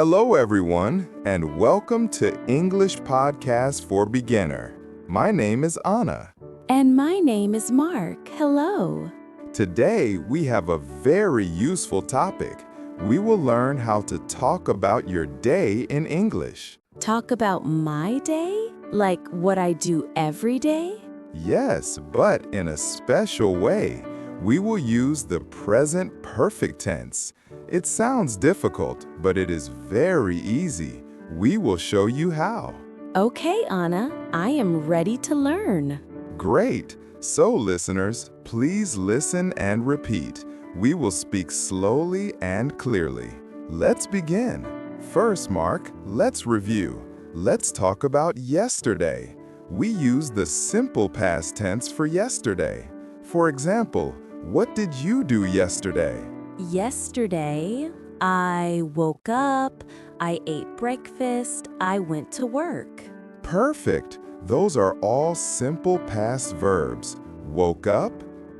Hello, everyone, and welcome to English Podcast for Beginner. My name is Anna. And my name is Mark. Hello. Today, we have a very useful topic. We will learn how to talk about your day in English. Talk about my day? Like what I do every day? Yes, but in a special way. We will use the present perfect tense. It sounds difficult, but it is very easy. We will show you how. Okay, Anna, I am ready to learn. Great! So, listeners, please listen and repeat. We will speak slowly and clearly. Let's begin. First, Mark, let's review. Let's talk about yesterday. We use the simple past tense for yesterday. For example, what did you do yesterday? Yesterday, I woke up, I ate breakfast, I went to work. Perfect! Those are all simple past verbs. Woke up,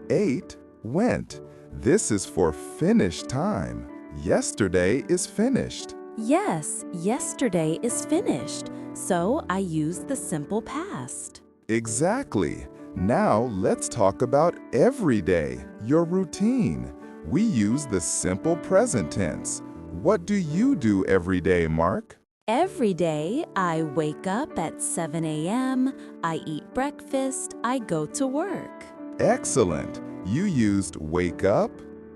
ate, went. This is for finished time. Yesterday is finished. Yes, yesterday is finished, so I use the simple past. Exactly. Now let's talk about every day, your routine. We use the simple present tense. What do you do every day, Mark? Every day, I wake up at 7 a.m., I eat breakfast, I go to work. Excellent. You used wake up,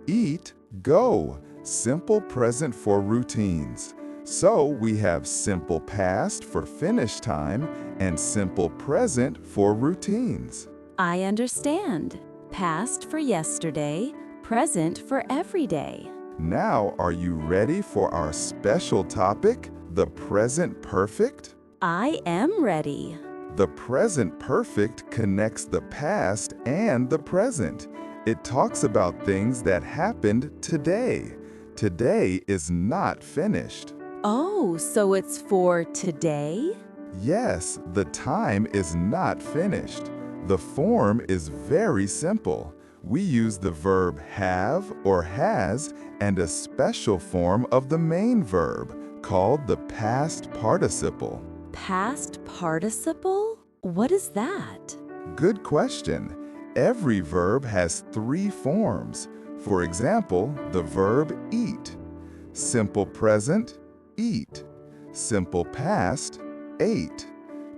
eat, go. Simple present for routines. So we have simple past for finished time and simple present for routines. I understand. Past for yesterday, present for every day. Now, are you ready for our special topic, the present perfect? I am ready. The present perfect connects the past and the present. It talks about things that happened today. Today is not finished. Oh, so it's for today? Yes, the time is not finished. The form is very simple. We use the verb have or has and a special form of the main verb called the past participle. Past participle? What is that? Good question. Every verb has 3 forms. For example, the verb eat. Simple present, eat. Simple past, ate.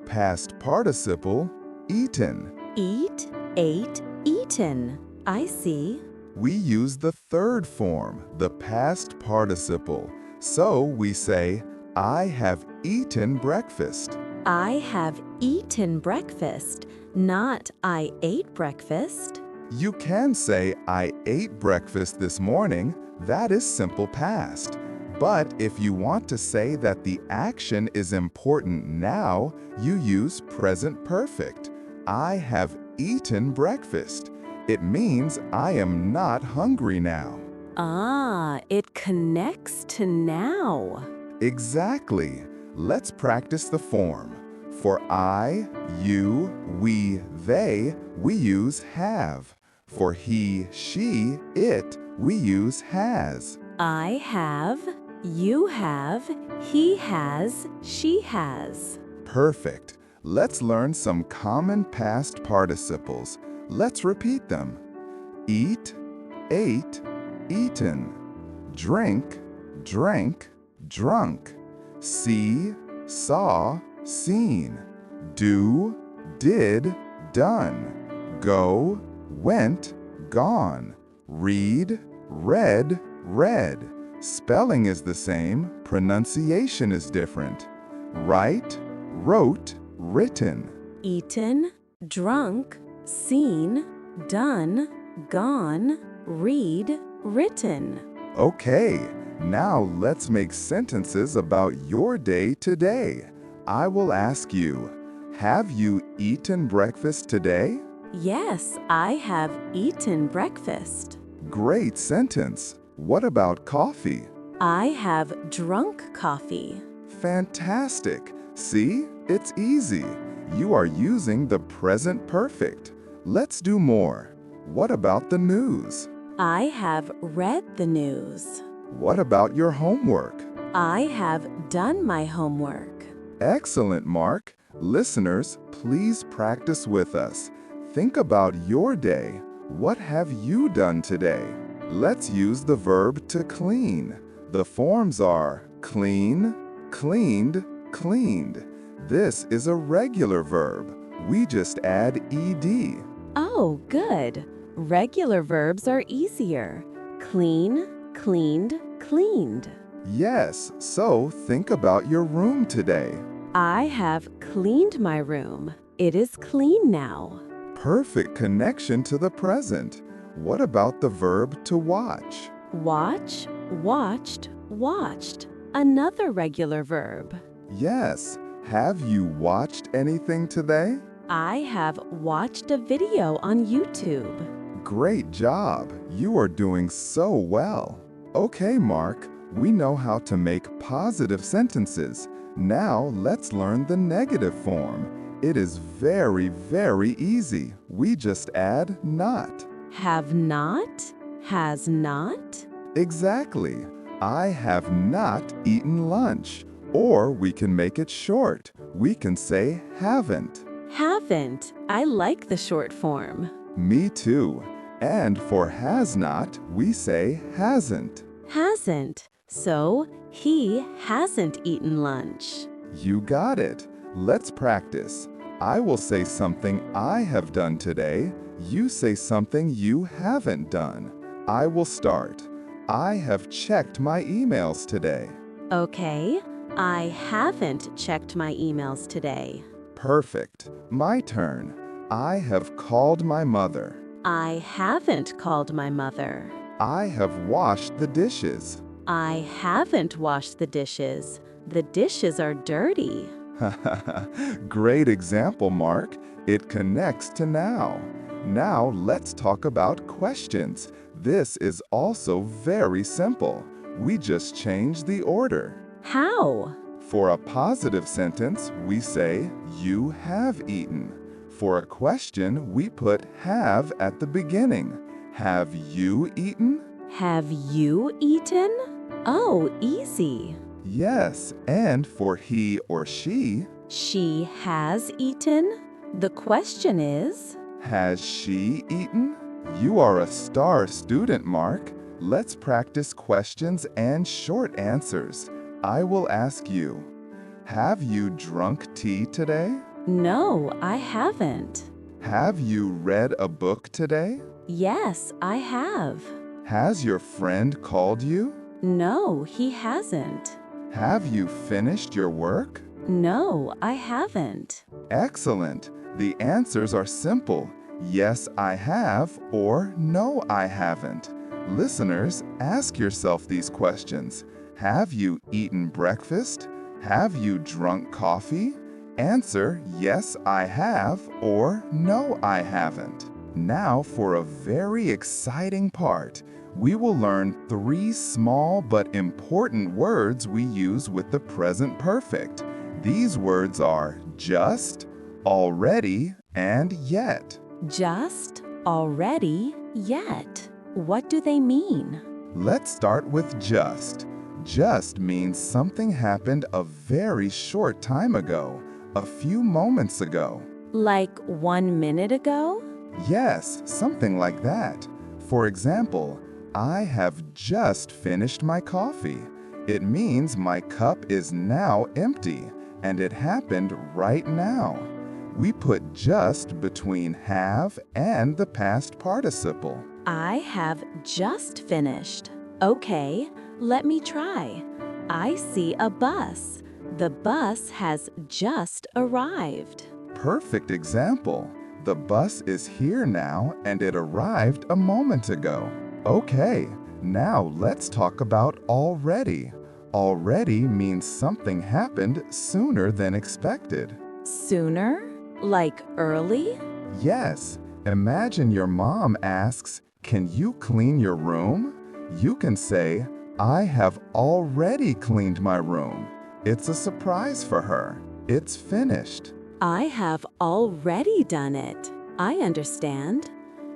Past participle, eaten. Eat, ate, eaten. I see. We use the 3rd form, the past participle. So we say, I have eaten breakfast. I have eaten breakfast, not I ate breakfast. You can say, I ate breakfast this morning. That is simple past. But if you want to say that the action is important now, you use present perfect. I have eaten breakfast. It means I am not hungry now. Ah, it connects to now. Exactly. Let's practice the form. For I, you, we, they, we use have. For he, she, it, we use has. I have, you have, he has, she has. Perfect. Let's learn some common past participles. Let's repeat them. Eat, ate, eaten. Drink, drank, drunk. See, saw, seen. Do, did, done. Go, went, gone. Read, read, read. Spelling is the same, pronunciation is different. Write, wrote, written. Eaten, drunk, seen, done, gone, read, written. Okay, now let's make sentences about your day today. I will ask you, have you eaten breakfast today? Yes, I have eaten breakfast. Great sentence. What about coffee? I have drunk coffee. Fantastic. See, it's easy. You are using the present perfect. Let's do more. What about the news? I have read the news. What about your homework? I have done my homework. Excellent, Mark. Listeners, please practice with us. Think about your day. What have you done today? Let's use the verb to clean. The forms are clean, cleaned, cleaned. This is a regular verb. We just add ed. Oh, good. Regular verbs are easier. Clean, cleaned, cleaned. Yes, so think about your room today. I have cleaned my room. It is clean now. Perfect connection to the present. What about the verb to watch? Watch, watched, watched. Another regular verb. Yes. Have you watched anything today? I have watched a video on YouTube. Great job. You are doing so well. Okay, Mark, we know how to make positive sentences. Now let's learn the negative form. It is very, very easy. We just add not. Have not, has not. Exactly. I have not eaten lunch. Or we can make it short. We can say haven't. Haven't. I like the short form. Me too. And for has not, we say hasn't. Hasn't. So, he hasn't eaten lunch. You got it. Let's practice. I will say something I have done today. You say something you haven't done. I will start. I have checked my emails today. Okay. I haven't checked my emails today. Perfect. My turn. I have called my mother. I haven't called my mother. I have washed the dishes. I haven't washed the dishes. The dishes are dirty. Great example, Mark. It connects to now. Now let's talk about questions. This is also very simple. We just change the order. How? For a positive sentence, we say, you have eaten. For a question, we put have at the beginning. Have you eaten? Have you eaten? Oh, easy. Yes, and for he or she, She has eaten? The question is, has she eaten? You are a star student, Mark. Let's practice questions and short answers. I will ask you, have you drunk tea today? no, I haven't. Have you read a book today? Yes, I have. Has your friend called you? No, he hasn't. Have you finished your work? No, I haven't. Excellent. The answers are simple. Yes, I have, or no, I haven't. Listeners, ask yourself these questions. Have you eaten breakfast? Have you drunk coffee? Answer, yes, I have, or no, I haven't. Now for a very exciting part. We will learn 3 small but important words we use with the present perfect. These words are just, already, and yet. Just, already, yet. What do they mean? Let's start with just. Just means something happened a very short time ago, a few moments ago. Like 1 minute ago? Yes, something like that. For example, I have just finished my coffee. It means my cup is now empty, and it happened right now. We put just between have and the past participle. I have just finished. Okay, let me try. I see a bus. The bus has just arrived. Perfect example. The bus is here now and it arrived a moment ago. Okay, now let's talk about already. Already means something happened sooner than expected. Sooner? Like early? Yes, imagine your mom asks, "Can you clean your room?" You can say, "I have already cleaned my room." It's a surprise for her. It's finished. I have already done it. I understand.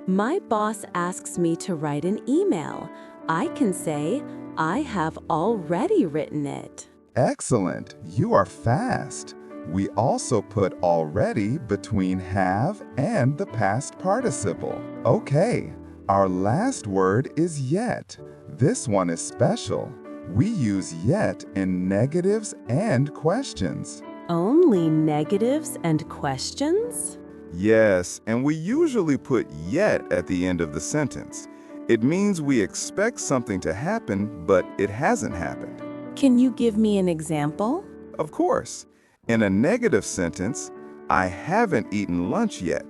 My boss asks me to write an email. I can say, I have already written it. Excellent. You are fast. We also put already between have and the past participle. Okay, our last word is yet. This one is special. We use yet in negatives and questions. Only negatives and questions? Yes, and we usually put yet at the end of the sentence. It means we expect something to happen, but it hasn't happened. Can you give me an example? Of course. In a negative sentence, I haven't eaten lunch yet.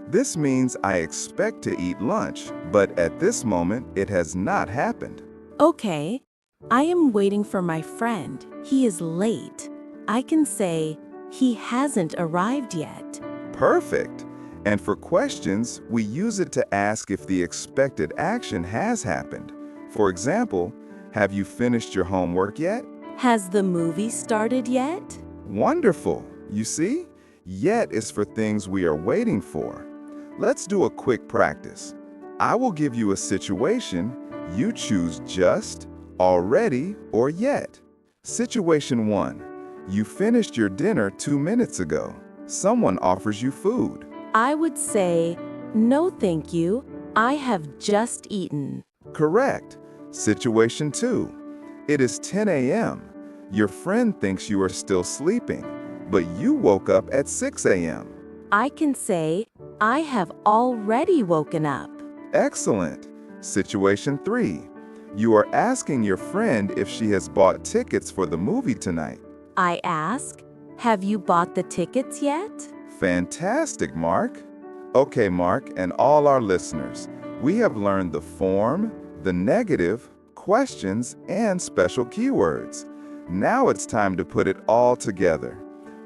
This means I expect to eat lunch, but at this moment, it has not happened. Okay, I am waiting for my friend. He is late. I can say, he hasn't arrived yet. Perfect. And for questions, we use it to ask if the expected action has happened. For example, have you finished your homework yet? Has the movie started yet? Wonderful. You see, yet is for things we are waiting for. Let's do a quick practice. I will give you a situation. You choose just, already, or yet. Situation 1. You finished your dinner 2 minutes ago. Someone offers you food. I would say, no thank you, I have just eaten. Correct. Situation 2. It is 10 a.m. Your friend thinks you are still sleeping, but you woke up at 6 a.m. I can say, I have already woken up. Excellent. Situation 3. You are asking your friend if she has bought tickets for the movie tonight. I ask, have you bought the tickets yet? Fantastic, Mark. Okay, Mark, and all our listeners, we have learned the form, the negative, questions, and special keywords. Now it's time to put it all together.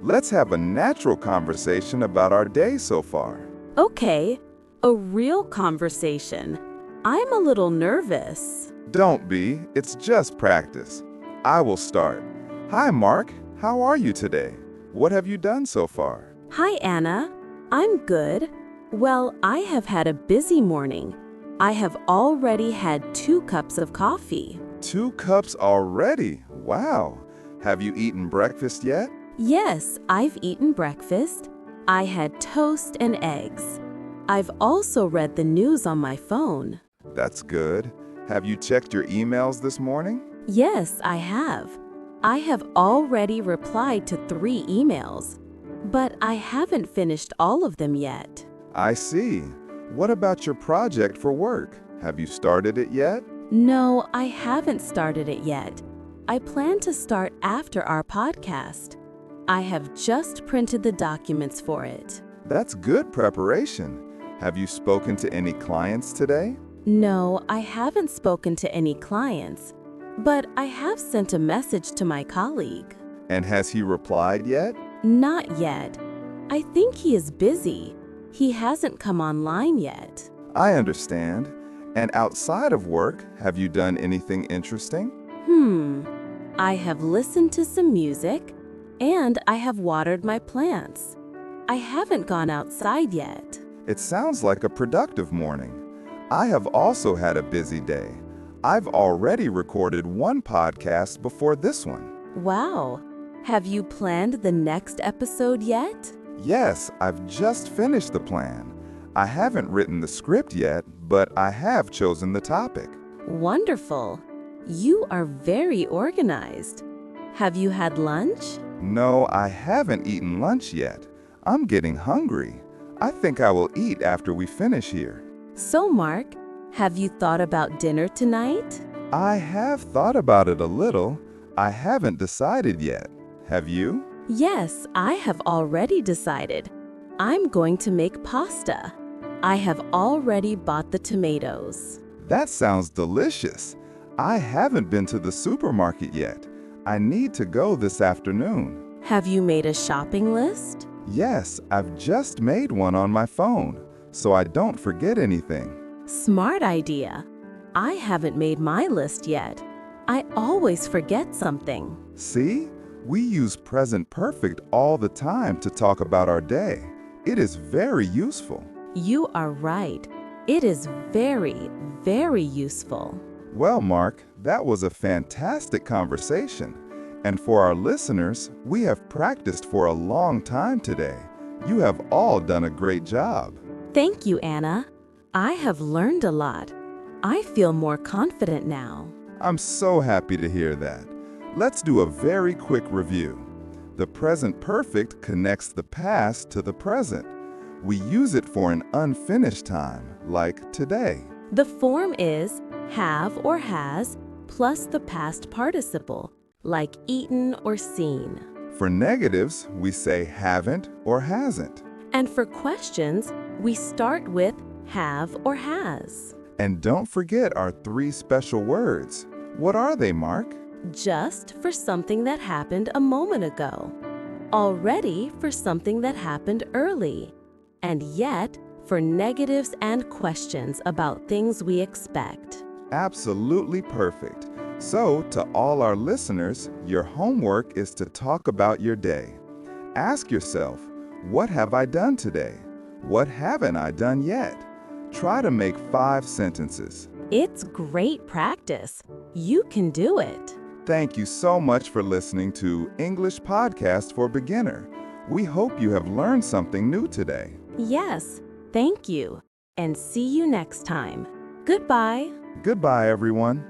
Let's have a natural conversation about our day so far. Okay, a real conversation. I'm a little nervous. Don't be, it's just practice. I will start. Hi, Mark. How are you today? What have you done so far? Hi, Anna. I'm good. Well, I have had a busy morning. I have already had 2 cups of coffee. 2 cups already? Wow. Have you eaten breakfast yet? Yes, I've eaten breakfast. I had toast and eggs. I've also read the news on my phone. That's good. Have you checked your emails this morning? Yes, I have. I have already replied to 3 emails, but I haven't finished all of them yet. I see. What about your project for work? Have you started it yet? No, I haven't started it yet. I plan to start after our podcast. I have just printed the documents for it. That's good preparation. Have you spoken to any clients today? No, I haven't spoken to any clients, but I have sent a message to my colleague. And has he replied yet? Not yet. I think he is busy. He hasn't come online yet. I understand. And outside of work, have you done anything interesting? I have listened to some music, and I have watered my plants. I haven't gone outside yet. It sounds like a productive morning. I have also had a busy day. I've already recorded 1 podcast before this one. Wow. Have you planned the next episode yet? Yes, I've just finished the plan. I haven't written the script yet, but I have chosen the topic. Wonderful. You are very organized. Have you had lunch? No, I haven't eaten lunch yet. I'm getting hungry. I think I will eat after we finish here. So, Mark, have you thought about dinner tonight? I have thought about it a little. I haven't decided yet. Have you? Yes, I have already decided. I'm going to make pasta. I have already bought the tomatoes. That sounds delicious. I haven't been to the supermarket yet. I need to go this afternoon. Have you made a shopping list? Yes, I've just made one on my phone, so I don't forget anything. Smart idea. I haven't made my list yet. I always forget something. See? We use present perfect all the time to talk about our day. It is very useful. You are right. It is very, very useful. Well, Mark, that was a fantastic conversation. And for our listeners, we have practiced for a long time today. You have all done a great job. Thank you, Anna. I have learned a lot. I feel more confident now. I'm so happy to hear that. Let's do a very quick review. The present perfect connects the past to the present. We use it for an unfinished time, like today. The form is have or has plus the past participle, like eaten or seen. For negatives, we say haven't or hasn't. And for questions, we start with have or has. And don't forget our 3 special words. What are they, Mark? Just for something that happened a moment ago. Already for something that happened early. And yet for negatives and questions about things we expect. Absolutely perfect. So, to all our listeners, your homework is to talk about your day. Ask yourself, what have I done today? What haven't I done yet? Try to make 5 sentences. It's great practice. You can do it. Thank you so much for listening to English Podcast for Beginner. We hope you have learned something new today. Yes, thank you. And see you next time. Goodbye. Goodbye, everyone.